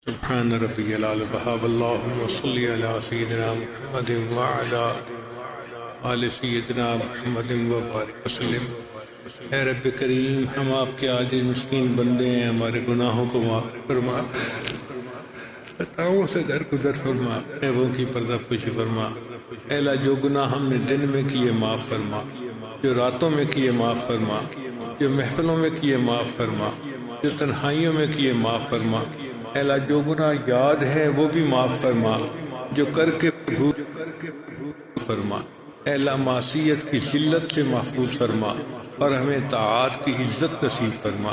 سبحان ربی العلی بہاب اللہم صلی علی سیدنا محمد وعلی آل سیدنا محمد وبارک وسلم۔ اے رب کریم، ہم آپ کے عاجز مسکین بندے ہیں، ہمارے گناہوں کو معاف فرما، خطاؤں سے درگزر فرما، عیبوں کی پردہ پوشی فرما۔ اے اللہ، جو گناہ ہم نے دن میں کیے معاف فرما، جو راتوں میں کیے معاف فرما، جو محفلوں میں کیے معاف فرما، جو تنہائیوں میں کیے معاف فرما۔ اے اللہ، جو گناہ یاد ہیں وہ بھی معاف فرما، جو کر کے بھول فرما۔ اے اللہ، معصیت کی ذلت سے محفوظ فرما اور ہمیں طاعات کی عزت نصیب فرما۔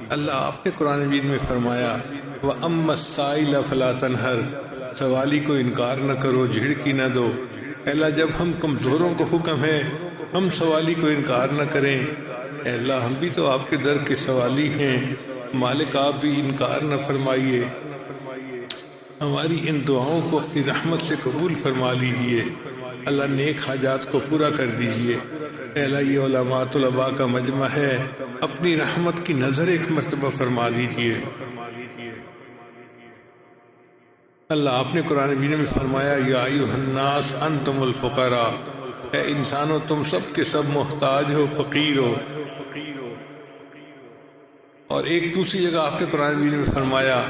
اللہ، آپ نے قرآن مجید میں فرمایا وَأَمَّا السَّائِلَ فَلَا تَنْهَرْ، سوالی کو انکار نہ کرو، جھڑکی نہ دو۔ اے اللہ، جب ہم کمزوروں کو حکم ہے ہم سوالی کو انکار نہ کریں۔ اے اللہ، ہم بھی تو آپ کے در کے سوالی ہیں، مالک آپ بھی انکار نہ فرمائیے۔ ہماری ان دعاؤں کو اپنی رحمت سے قبول فرما لیجئے۔ اللہ، نیک حاجات کو پورا کر دیجئے۔ اے اللہ، یہ علماء طلباء کا مجمع ہے، اپنی رحمت کی نظر ایک مرتبہ فرما دیجئے۔ اللہ، آپ نے قرآن مجید میں فرمایا یا ایھا الناس انتم الفقراء، اے انسانوں تم سب کے سب محتاج ہو، فقیر ہو۔ اور ایک دوسری جگہ آپ نے قرآن مجید میں فرمایا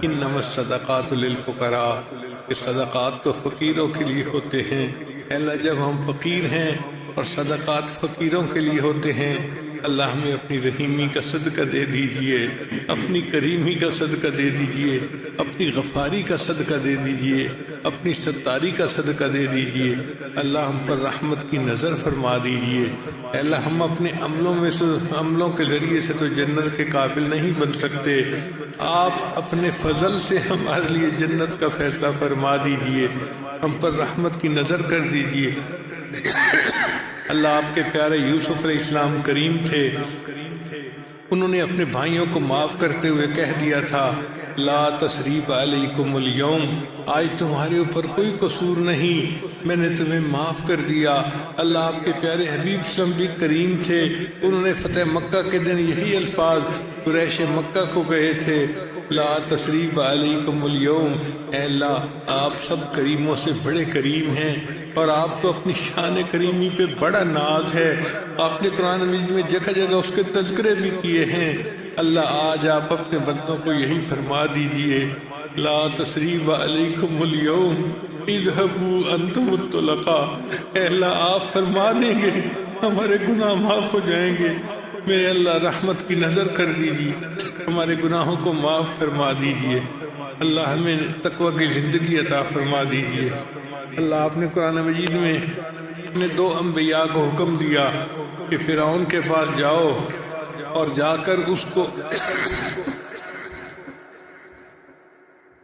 انما الصدقات للفقراء، کہ صدقات تو فقیروں کے لیے ہوتے ہیں۔ اے اللہ، جب ہم فقیر ہیں اور صدقات فقیروں کے لیے ہوتے ہیں، اللہ ہمیں اپنی رحیمی کا صدقہ دے دیجئے، اپنی کریمی کا صدقہ دے دیجئے، اپنی غفاری کا صدقہ دے دیجئے، اپنی ستاری کا صدقہ دے دیجئے۔ اللہ، ہم پر رحمت کی نظر فرما دیجئے۔ اے اللہ، ہم اپنے عملوں کے ذریعے سے تو جنت کے قابل نہیں بن سکتے، آپ اپنے فضل سے ہمارے لیے جنت کا فیصلہ فرما دیجئے، ہم پر رحمت کی نظر کر دیجئے۔ اللہ، آپ کے پیارے یوسف علیہ السلام کریم تھے، انہوں نے اپنے بھائیوں کو معاف کرتے ہوئے کہہ دیا تھا لا تثریب علیکم اليوم، آج تمہارے اوپر کوئی قصور نہیں، میں نے تمہیں معاف کر دیا۔ اللہ، آپ کے پیارے حبیب صلی اللہ علیہ وسلم بھی کریم تھے، انہوں نے فتح مکہ کے دن یہی الفاظ قریش مکہ کو کہے تھے لا تثریب علیکم اليوم، اے اللہ، آپ سب کریموں سے بڑے کریم ہیں اور آپ کو اپنی شان کریمی پہ بڑا ناز ہے۔ آپ نے قرآن مجید میں جگہ جگہ اس کے تذکرے بھی کیے ہیں۔ اللہ، آج آپ اپنے بندوں کو یہی فرما دیجئے لا تثریب علیکم اليوم اذهبوا انتم الطلقاء، اے اللہ، آپ فرما دیں گے ہمارے گناہ معاف ہو جائیں گے۔ میرے اللہ، رحمت کی نظر کر دیجئے، ہمارے گناہوں کو معاف فرما دیجئے۔ اللہ، ہمیں تقوی کی زندگی عطا فرما دیجئے۔ اللہ، آپ نے قرآن مجید میں اپنے دو انبیاء کو حکم دیا کہ فرعون کے پاس جاؤ اور جا کر اس کو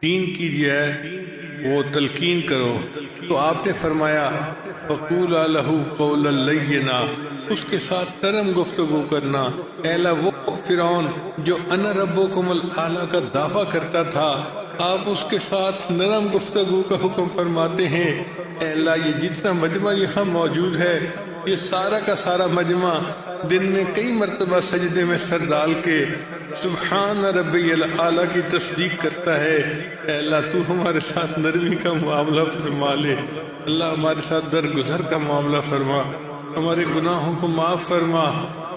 دین کی وہ تلقین کرو، تو آپ نے فرمایا فَقُولَا لَهُ قَوْلًا لَيِّنًا، اس کے ساتھ نرم گفتگو کرنا۔ اے اللہ، وہ فرعون جو انا ربکم الاعلیٰ کا دعویٰ کرتا تھا، آپ اس کے ساتھ نرم گفتگو کا حکم فرماتے ہیں۔ اے اللہ، یہ جتنا مجمع یہاں موجود ہے، یہ سارا کا سارا مجمع دن میں کئی مرتبہ سجدے میں سر ڈال کے سبحان ربی الاعلیٰ کی تصدیق کرتا ہے۔ اے اللہ، تو ہمارے ساتھ نرمی کا معاملہ فرما لے۔ اللہ، ہمارے ساتھ درگزر کا معاملہ فرما، ہمارے گناہوں کو معاف فرما،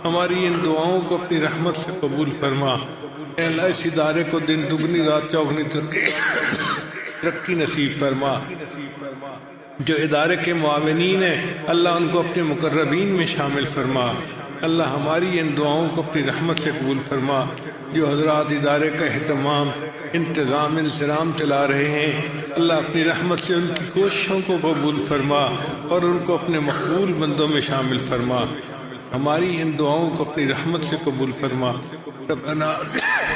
ہماری ان دعاؤں کو اپنی رحمت سے قبول فرما۔ اے اللہ، اس ادارے کو دن دگنی رات چوگنی ترقی نصیب فرما۔ جو ادارے کے معاونین ہیں، اللہ، ان کو اپنے مقربین میں شامل فرما۔ اللہ، ہماری ان دعاؤں کو اپنی رحمت سے قبول فرما۔ جو حضرات ادارے کا اہتمام، انتظام، انصرام چلا رہے ہیں، اللہ، اپنی رحمت سے ان کی کوششوں کو قبول فرما اور ان کو اپنے مقبول بندوں میں شامل فرما۔ ہماری ان دعاؤں کو اپنی رحمت سے قبول فرما۔ ربنا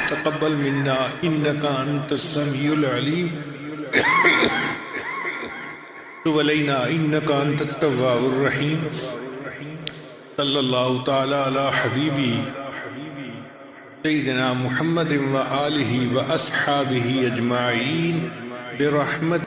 تقبل منا انک انت السمیع العلیم وتب علینا انک انت التواب الرحیم۔ صلی اللہ تعالی علی حبیبی سیدنا محمد وآلہ واصحابہ اجمعین برحمت